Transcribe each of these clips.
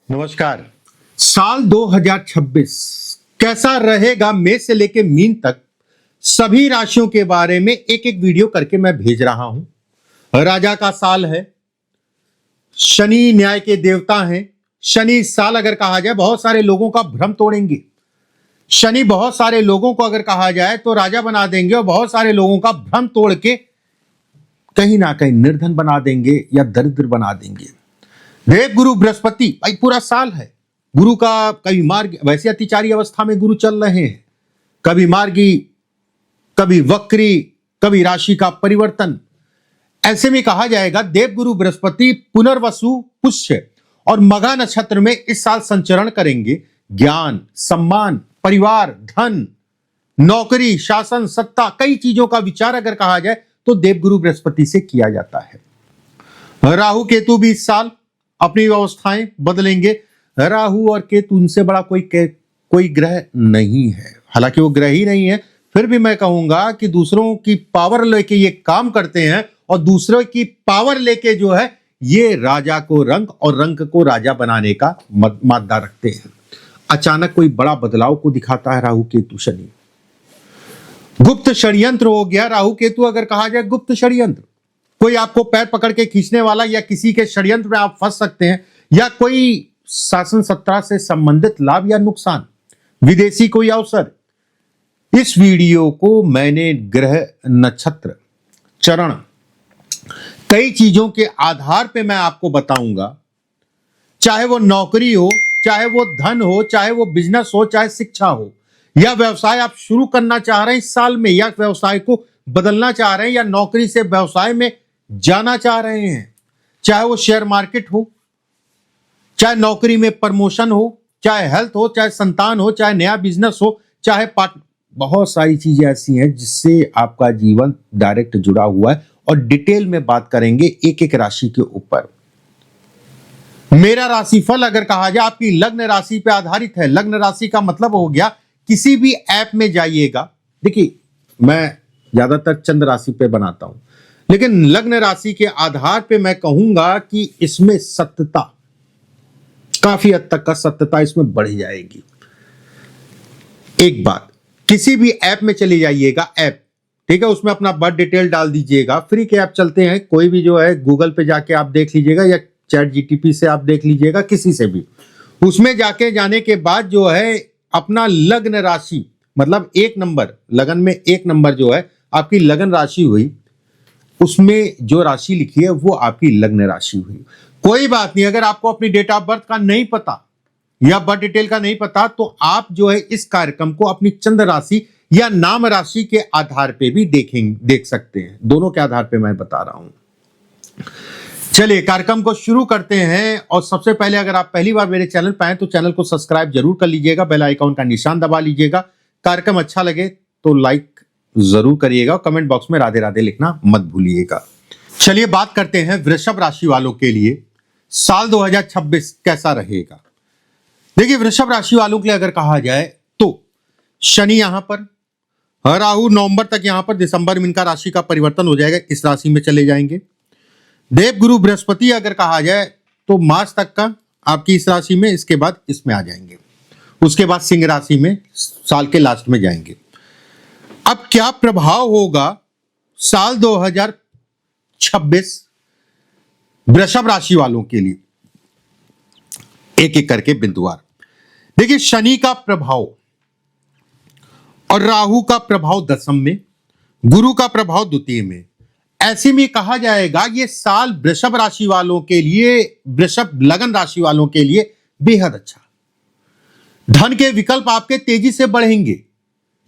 नमस्कार। साल 2026 कैसा रहेगा, मेष से लेके मीन तक सभी राशियों के बारे में एक एक वीडियो करके मैं भेज रहा हूं। राजा का साल है, शनि न्याय के देवता हैं। शनि इस साल अगर कहा जाए बहुत सारे लोगों का भ्रम तोड़ेंगे। शनि बहुत सारे लोगों को अगर कहा जाए तो राजा बना देंगे और बहुत सारे लोगों का भ्रम तोड़ के कहीं ना कहीं निर्धन बना देंगे या दरिद्र बना देंगे। देव गुरु बृहस्पति भाई पूरा साल है। गुरु का कभी मार्ग, वैसे अतिचारी अवस्था में गुरु चल रहे हैं, कभी मार्गी, कभी वक्री, कभी राशि का परिवर्तन। ऐसे में कहा जाएगा देव गुरु बृहस्पति पुनर्वसु, पुष्य और मघा नक्षत्र में इस साल संचरण करेंगे। ज्ञान, सम्मान, परिवार, धन, नौकरी, शासन, सत्ता, कई चीजों का विचार अगर कहा जाए तो देव गुरु बृहस्पति से किया जाता है। राहु केतु भी इस साल अपनी व्यवस्थाएं बदलेंगे। राहु और केतु उनसे बड़ा कोई ग्रह नहीं है। हालांकि वो ग्रह ही नहीं है, फिर भी मैं कहूंगा कि दूसरों की पावर लेके ये काम करते हैं और दूसरों की पावर लेके जो है ये राजा को रंक और रंक को राजा बनाने का मादा रखते हैं। अचानक कोई बड़ा बदलाव को दिखाता है राहु केतु शनि। गुप्त षड्यंत्र हो गया। राहु केतु अगर कहा जाए गुप्त षड्यंत्र, कोई आपको पैर पकड़ के खींचने वाला या किसी के षड्यंत्र में आप फंस सकते हैं, या कोई शासन सत्ता से संबंधित लाभ या नुकसान, विदेशी कोई अवसर। इस वीडियो को मैंने ग्रह, नक्षत्र, चरण, कई चीजों के आधार पे मैं आपको बताऊंगा। चाहे वो नौकरी हो, चाहे वो धन हो, चाहे वो बिजनेस हो, चाहे शिक्षा हो, या व्यवसाय आप शुरू करना चाह रहे हैं इस साल में, या व्यवसाय को बदलना चाह रहे हैं, या नौकरी से व्यवसाय में जाना चाह रहे हैं, चाहे वो शेयर मार्केट हो, चाहे नौकरी में प्रमोशन हो, चाहे हेल्थ हो, चाहे संतान हो, चाहे नया बिजनेस हो, चाहे पार्ट, बहुत सारी चीजें ऐसी हैं जिससे आपका जीवन डायरेक्ट जुड़ा हुआ है और डिटेल में बात करेंगे एक एक राशि के ऊपर। मेरा राशिफल अगर कहा जाए आपकी लग्न राशि पे आधारित है। लग्न राशि का मतलब हो गया किसी भी ऐप में जाइएगा, देखिए मैं ज्यादातर चंद्र राशि पे बनाता हूं, लेकिन लग्न राशि के आधार पे मैं कहूंगा कि इसमें सत्यता, काफी हद तक का सत्यता इसमें बढ़ जाएगी। एक बात, किसी भी ऐप में चले जाइएगा, ऐप ठीक है, उसमें अपना बर्थ डिटेल डाल दीजिएगा। फ्री के ऐप चलते हैं, कोई भी जो है गूगल पे जाके आप देख लीजिएगा या चैट जीटीपी से आप देख लीजिएगा, किसी से भी। उसमें जाके जाने के बाद जो है अपना लग्न राशि, मतलब एक नंबर, लगन में एक नंबर जो है आपकी लगन राशि हुई, उसमें जो राशि लिखी है वो आपकी लग्न राशि हुई। कोई बात नहीं, अगर आपको अपनी डेट ऑफ बर्थ का नहीं पता या बर्थ डिटेल का नहीं पता तो आप जो है इस कार्यक्रम को अपनी चंद्र राशि या नाम राशि के आधार पे भी देख सकते हैं। दोनों के आधार पे मैं बता रहा हूं। चलिए कार्यक्रम को शुरू करते हैं। और सबसे पहले अगर आप पहली बार मेरे चैनल पर आए तो चैनल को सब्सक्राइब जरूर कर लीजिएगा, बेल आइकॉन का निशान दबा लीजिएगा। कार्यक्रम अच्छा लगे तो लाइक जरूर करिएगा, कमेंट बॉक्स में राधे राधे लिखना मत भूलिएगा। चलिए बात करते हैं वृषभ राशि वालों के लिए साल 2026 कैसा रहेगा। देखिए वृषभ राशि वालों के लिए अगर कहा जाए तो शनि यहां पर, राहु नवंबर तक यहां पर, दिसंबर में इनका राशि का परिवर्तन हो जाएगा, इस राशि में चले जाएंगे। देव गुरु बृहस्पति अगर कहा जाए तो मार्च तक का आपकी इस राशि में, इसके बाद इसमें आ जाएंगे, उसके बाद सिंह राशि में साल के लास्ट में जाएंगे। अब क्या प्रभाव होगा साल 2026 वृषभ राशि वालों के लिए, एक एक करके बिंदुवार। देखिए शनि का प्रभाव और राहु का प्रभाव दशम में, गुरु का प्रभाव द्वितीय में। ऐसे में कहा जाएगा ये साल वृषभ राशि वालों के लिए, वृषभ लगन राशि वालों के लिए बेहद अच्छा। धन के विकल्प आपके तेजी से बढ़ेंगे।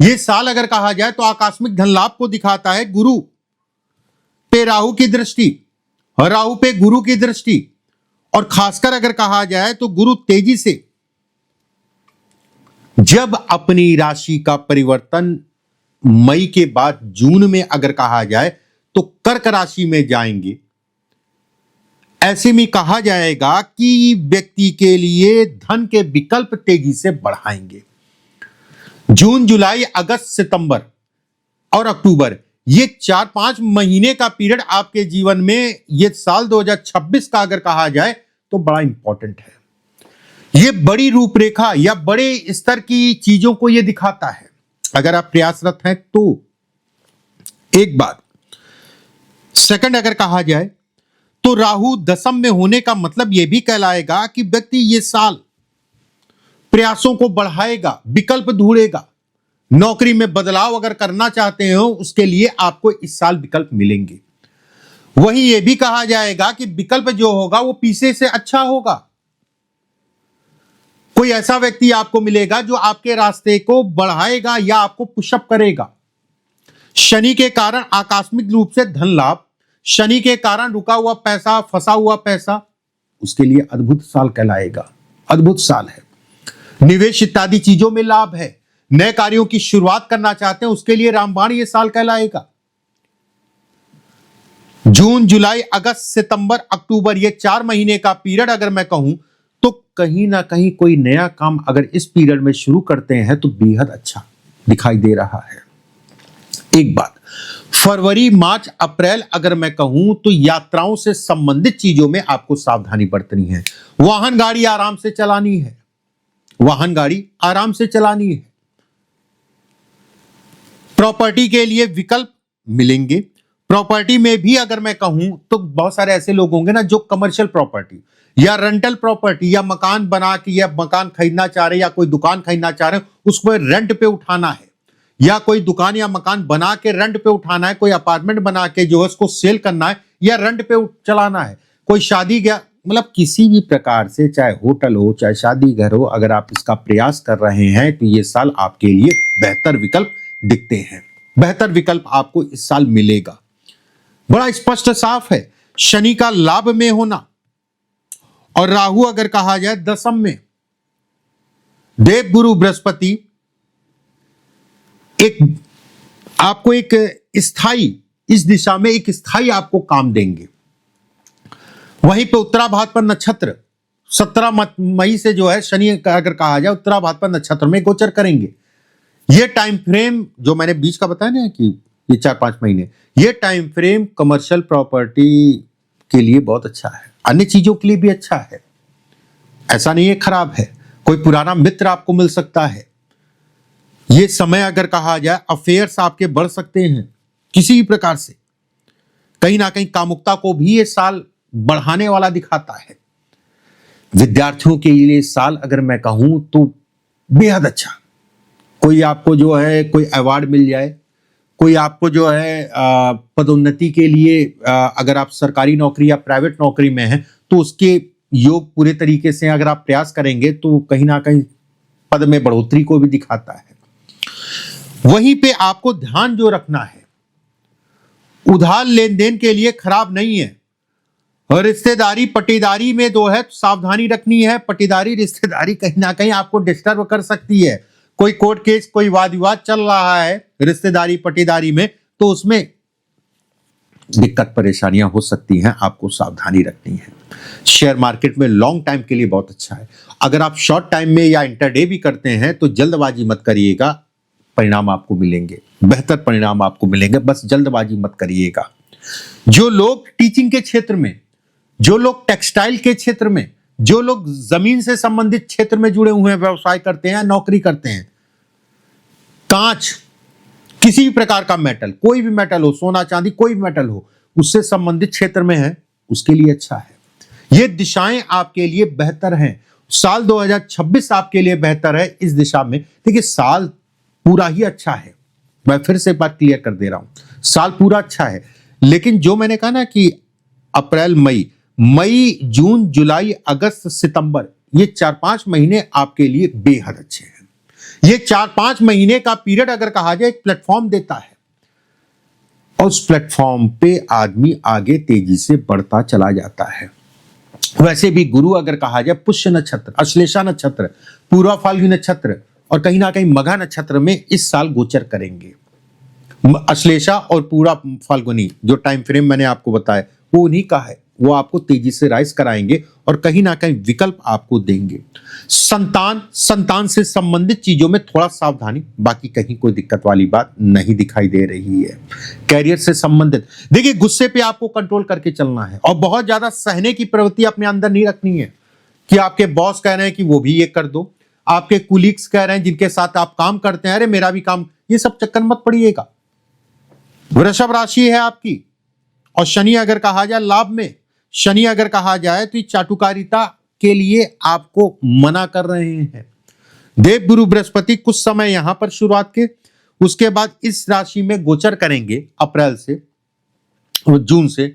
ये साल अगर कहा जाए तो आकस्मिक धन लाभ को दिखाता है। गुरु पे राहु की दृष्टि, राहु पे गुरु की दृष्टि, और खासकर अगर कहा जाए तो गुरु तेजी से जब अपनी राशि का परिवर्तन मई के बाद जून में अगर कहा जाए तो कर्क राशि में जाएंगे। ऐसे में कहा जाएगा कि व्यक्ति के लिए धन के विकल्प तेजी से बढ़ाएंगे। जून, जुलाई, अगस्त, सितंबर और अक्टूबर, ये 4-5 महीने का पीरियड आपके जीवन में, ये साल 2026 का अगर कहा जाए तो बड़ा इंपॉर्टेंट है। ये बड़ी रूपरेखा या बड़े स्तर की चीजों को ये दिखाता है। अगर आप प्रयासरत हैं तो एक बात। सेकंड, अगर कहा जाए तो राहु दशम में होने का मतलब यह भी कहलाएगा कि व्यक्ति ये साल प्रयासों को बढ़ाएगा, विकल्प ढूंढेगा। नौकरी में बदलाव अगर करना चाहते हो उसके लिए आपको इस साल विकल्प मिलेंगे। वहीं यह भी कहा जाएगा कि विकल्प जो होगा वो पीछे से अच्छा होगा। कोई ऐसा व्यक्ति आपको मिलेगा जो आपके रास्ते को बढ़ाएगा या आपको पुशअप करेगा। शनि के कारण आकस्मिक रूप से धन लाभ, शनि के कारण रुका हुआ पैसा, फंसा हुआ पैसा, उसके लिए अद्भुत साल कहलाएगा। अद्भुत साल है। निवेश इत्यादि चीजों में लाभ है। नए कार्यों की शुरुआत करना चाहते हैं उसके लिए रामबाण ये साल कहलाएगा। जून, जुलाई, अगस्त, सितंबर, अक्टूबर, ये 4 महीने का पीरियड अगर मैं कहूं तो कहीं ना कहीं कोई नया काम अगर इस पीरियड में शुरू करते हैं तो बेहद अच्छा दिखाई दे रहा है। एक बात, फरवरी, मार्च, अप्रैल अगर मैं कहूं तो यात्राओं से संबंधित चीजों में आपको सावधानी बरतनी है। वाहन गाड़ी आराम से चलानी है। वाहन गाड़ी आराम से चलानी है। प्रॉपर्टी के लिए विकल्प मिलेंगे। प्रॉपर्टी में भी अगर मैं कहूं तो बहुत सारे ऐसे लोग होंगे ना जो कमर्शियल प्रॉपर्टी या रेंटल प्रॉपर्टी या मकान बना के या मकान खरीदना चाह रहे हैं या कोई दुकान खरीदना चाह रहे हैं, उसको रेंट पे उठाना है या कोई दुकान या मकान बना के रेंट पे उठाना है, कोई अपार्टमेंट बना के जो है उसको सेल करना है या रेंट पे चलाना है, कोई शादी गया, मतलब किसी भी प्रकार से, चाहे होटल हो चाहे शादी घर हो, अगर आप इसका प्रयास कर रहे हैं तो ये साल आपके लिए बेहतर विकल्प दिखते हैं। बेहतर विकल्प आपको इस साल मिलेगा। बड़ा स्पष्ट साफ है। शनि का लाभ में होना और राहु अगर कहा जाए दशम में, देव गुरु बृहस्पति आपको एक स्थायी, इस दिशा में एक स्थायी आपको काम देंगे। वहीं पे उत्तराभाद्र नक्षत्र 17 मई से जो है शनि अगर कहा जाए उत्तराभाद्र नक्षत्र में गोचर करेंगे। ये टाइम फ्रेम जो मैंने बीच का बताया ना कि ये 4-5 महीने, ये टाइम फ्रेम कमर्शियल प्रॉपर्टी के लिए बहुत अच्छा है। अन्य चीजों के लिए भी अच्छा है, ऐसा नहीं है खराब है। कोई पुराना मित्र आपको मिल सकता है। ये समय अगर कहा जाए अफेयर्स आपके बढ़ सकते हैं किसी भी प्रकार से। कहीं ना कहीं कामुकता को भी ये साल बढ़ाने वाला दिखाता है। विद्यार्थियों के लिए साल अगर मैं कहूं तो बेहद अच्छा। कोई आपको जो है कोई अवार्ड मिल जाए, कोई आपको जो है पदोन्नति के लिए अगर आप सरकारी नौकरी या प्राइवेट नौकरी में हैं तो उसके योग पूरे तरीके से अगर आप प्रयास करेंगे तो कहीं ना कहीं पद में बढ़ोतरी को भी दिखाता है। वहीं पे आपको ध्यान जो रखना है, उधार लेन देन के लिए खराब नहीं है। और रिश्तेदारी पटीदारी में जो है सावधानी रखनी है। पटीदारी रिश्तेदारी कहीं ना कहीं आपको डिस्टर्ब कर सकती है। कोई कोर्ट केस, कोई वाद विवाद चल रहा है रिश्तेदारी पटीदारी में तो उसमें दिक्कत परेशानियां हो सकती हैं, आपको सावधानी रखनी है। शेयर मार्केट में लॉन्ग टाइम के लिए बहुत अच्छा है। अगर आप शॉर्ट टाइम में या इंटरडे भी करते हैं तो जल्दबाजी मत करिएगा, परिणाम आपको मिलेंगे, बेहतर परिणाम आपको मिलेंगे, बस जल्दबाजी मत करिएगा। जो लोग टीचिंग के क्षेत्र में, जो लोग टेक्सटाइल के क्षेत्र में, जो लोग जमीन से संबंधित क्षेत्र में जुड़े हुए हैं, व्यवसाय करते हैं, नौकरी करते हैं, कांच, किसी भी प्रकार का मेटल, कोई भी मेटल हो, सोना चांदी कोई भी मेटल हो, उससे संबंधित क्षेत्र में है, उसके लिए अच्छा है। ये दिशाएं आपके लिए बेहतर हैं। साल 2026 आपके लिए बेहतर है इस दिशा में। देखिए साल पूरा ही अच्छा है, मैं फिर से बात क्लियर कर दे रहा हूं, साल पूरा अच्छा है। लेकिन जो मैंने कहा ना कि अप्रैल, मई, जून, जुलाई, अगस्त, सितंबर, ये 4-5 महीने आपके लिए बेहद अच्छे हैं। ये 4-5 महीने का पीरियड अगर कहा जाए एक प्लेटफॉर्म देता है और उस प्लेटफॉर्म पे आदमी आगे तेजी से बढ़ता चला जाता है। वैसे भी गुरु अगर कहा जाए पुष्य नक्षत्र, अश्लेषा नक्षत्र, पूर्वा फाल्गुनी नक्षत्र और कहीं ना कहीं मघा नक्षत्र में इस साल गोचर करेंगे। अश्लेषा और पूरा फाल्गुनी जो टाइम फ्रेम मैंने आपको बताया वो उन्हीं का है। वो आपको तेजी से राइज कराएंगे और कहीं ना कहीं विकल्प आपको देंगे। संतान से संबंधित चीजों में थोड़ा सावधानी, बाकी कहीं कोई दिक्कत वाली बात नहीं दिखाई दे रही है। कैरियर से संबंधित देखिए गुस्से पे आपको कंट्रोल करके चलना है और बहुत ज्यादा सहने की प्रवृत्ति अपने अंदर नहीं रखनी है। कि आपके बॉस कह रहे हैं कि वो भी ये कर दो, आपके कुलीग्स कह रहे हैं जिनके साथ आप काम करते हैं, अरे मेरा भी काम, ये सब चक्कर मत पड़िएगा। वृषभ राशि है आपकी, और शनि अगर कहा जाए लाभ में, शनि अगर कहा जाए तो चाटुकारिता के लिए आपको मना कर रहे हैं। देव गुरु बृहस्पति कुछ समय यहां पर शुरुआत के, उसके बाद इस राशि में गोचर करेंगे अप्रैल से और जून से।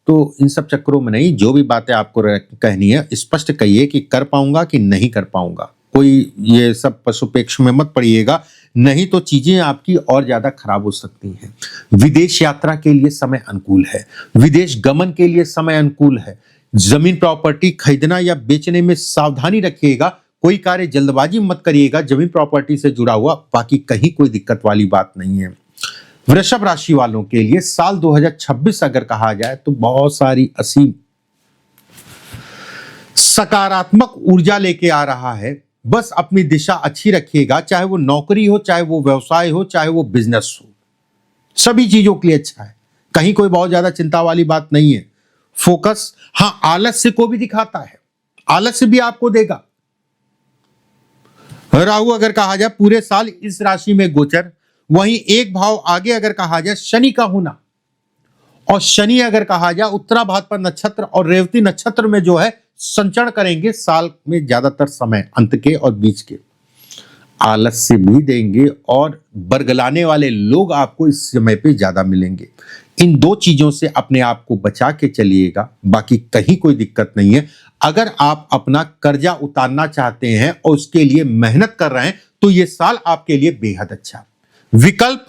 तो इन सब चक्करों में नहीं, जो भी बातें आपको कहनी है स्पष्ट कहिए कि कर पाऊंगा कि नहीं कर पाऊंगा, कोई ये सब पशुपेक्ष में मत पड़िएगा, नहीं तो चीजें आपकी और ज्यादा खराब हो सकती हैं। विदेश यात्रा के लिए समय अनुकूल है, विदेश गमन के लिए समय अनुकूल है, जमीन प्रॉपर्टी खरीदना या बेचने में सावधानी रखिएगा, कोई कार्य जल्दबाजी मत करिएगा जमीन प्रॉपर्टी से जुड़ा हुआ, बाकी कहीं कोई दिक्कत वाली बात नहीं है। वृषभ राशि वालों के लिए साल 2026 अगर कहा जाए तो बहुत सारी असीम सकारात्मक ऊर्जा लेके आ रहा है। बस अपनी दिशा अच्छी रखिएगा, चाहे वो नौकरी हो, चाहे वो व्यवसाय हो, चाहे वो बिजनेस हो, सभी चीजों के लिए अच्छा है, कहीं कोई बहुत ज्यादा चिंता वाली बात नहीं है। फोकस, हां आलस्य को भी दिखाता है, आलस्य भी आपको देगा। राहु अगर कहा जाए पूरे साल इस राशि में गोचर, वहीं एक भाव आगे अगर कहा जाए शनि का होना, और शनि अगर कहा जाए उत्तरा भाद्रपद नक्षत्र और रेवती नक्षत्र में जो है संचरण करेंगे साल में ज्यादातर समय, अंत के और बीच के। आलस्य भी देंगे और बरगलाने वाले लोग आपको इस समय पे ज्यादा मिलेंगे। इन दो चीजों से अपने आप को बचा के चलिएगा, बाकी कहीं कोई दिक्कत नहीं है। अगर आप अपना कर्जा उतारना चाहते हैं और उसके लिए मेहनत कर रहे हैं तो ये साल आपके लिए बेहद अच्छा। विकल्प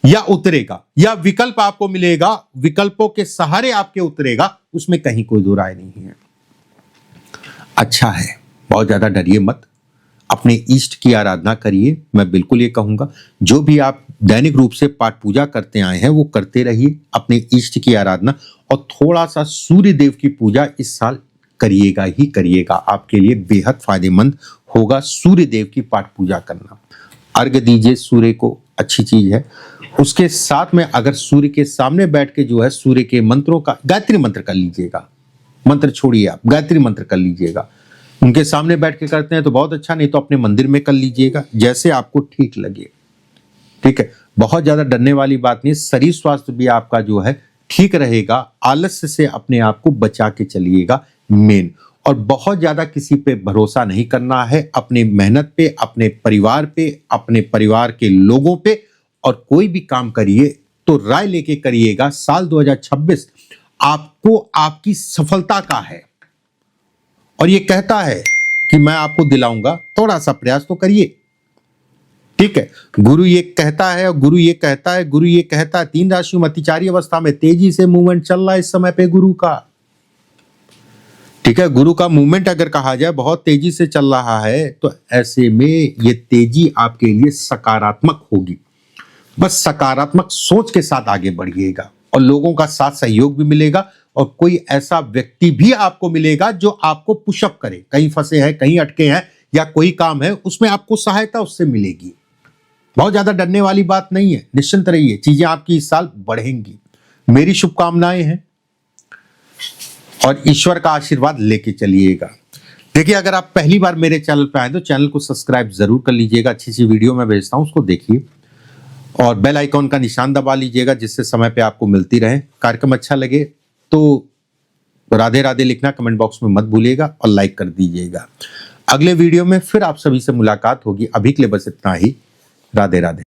या उतरेगा या विकल्प आपको मिलेगा, विकल्पों के सहारे आपके उतरेगा, उसमें कहीं कोई दो राय नहीं है। अच्छा है, बहुत ज्यादा डरिए मत, अपने इष्ट की आराधना करिए। मैं बिल्कुल ये कहूंगा, जो भी आप दैनिक रूप से पाठ पूजा करते आए हैं वो करते रहिए, अपने इष्ट की आराधना, और थोड़ा सा सूर्य देव की पूजा इस साल करिएगा ही करिएगा, आपके लिए बेहद फायदेमंद होगा सूर्य देव की पाठ पूजा करना। अर्घ दीजिए सूर्य को, अच्छी चीज है। उसके साथ में अगर सूर्य के सामने बैठ के जो है सूर्य के मंत्रों का गायत्री मंत्र कर लीजिएगा, मंत्र छोड़िए आप गायत्री मंत्र कर लीजिएगा, उनके सामने बैठ के करते हैं तो बहुत अच्छा, नहीं तो अपने मंदिर में कर लीजिएगा, जैसे आपको ठीक लगे। ठीक है, बहुत ज्यादा डरने वाली बात नहीं, शरीर स्वास्थ्य भी आपका जो है ठीक रहेगा। आलस्य से अपने आप को बचा के चलिएगा मेन, और बहुत ज्यादा किसी पे भरोसा नहीं करना है, अपने मेहनत पे, अपने परिवार पे, अपने परिवार के लोगों पे, और कोई भी काम करिए तो राय लेके करिएगा। साल 2026 आपको आपकी सफलता का है, और ये कहता है कि मैं आपको दिलाऊंगा, थोड़ा सा प्रयास तो करिए। ठीक है, गुरु ये कहता है और गुरु ये कहता है, गुरु ये कहता है 3 राशियों में अतिचारी अवस्था में तेजी से मूवमेंट चल रहा है इस समय पे गुरु का। ठीक है, गुरु का मूवमेंट अगर कहा जाए बहुत तेजी से चल रहा है, तो ऐसे में ये तेजी आपके लिए सकारात्मक होगी। बस सकारात्मक सोच के साथ आगे बढ़िएगा, और लोगों का साथ सहयोग भी मिलेगा, और कोई ऐसा व्यक्ति भी आपको मिलेगा जो आपको पुशअप करे, कहीं फंसे हैं, कहीं अटके हैं, या कोई काम है उसमें आपको सहायता उससे मिलेगी। बहुत ज्यादा डरने वाली बात नहीं है, निश्चिंत रहिए, चीजें आपकी इस साल बढ़ेंगी। मेरी शुभकामनाएं हैं, और ईश्वर का आशीर्वाद लेके चलिएगा। देखिए, अगर आप पहली बार मेरे चैनल पर आए तो चैनल को सब्सक्राइब जरूर कर लीजिएगा, अच्छी सी वीडियो मैं भेजता हूं उसको देखिए, और बेल आइकॉन का निशान दबा लीजिएगा जिससे समय पे आपको मिलती रहे। कार्यक्रम अच्छा लगे तो राधे राधे लिखना कमेंट बॉक्स में मत भूलिएगा, और लाइक कर दीजिएगा। अगले वीडियो में फिर आप सभी से मुलाकात होगी, अभी के लिए बस इतना ही। राधे राधे।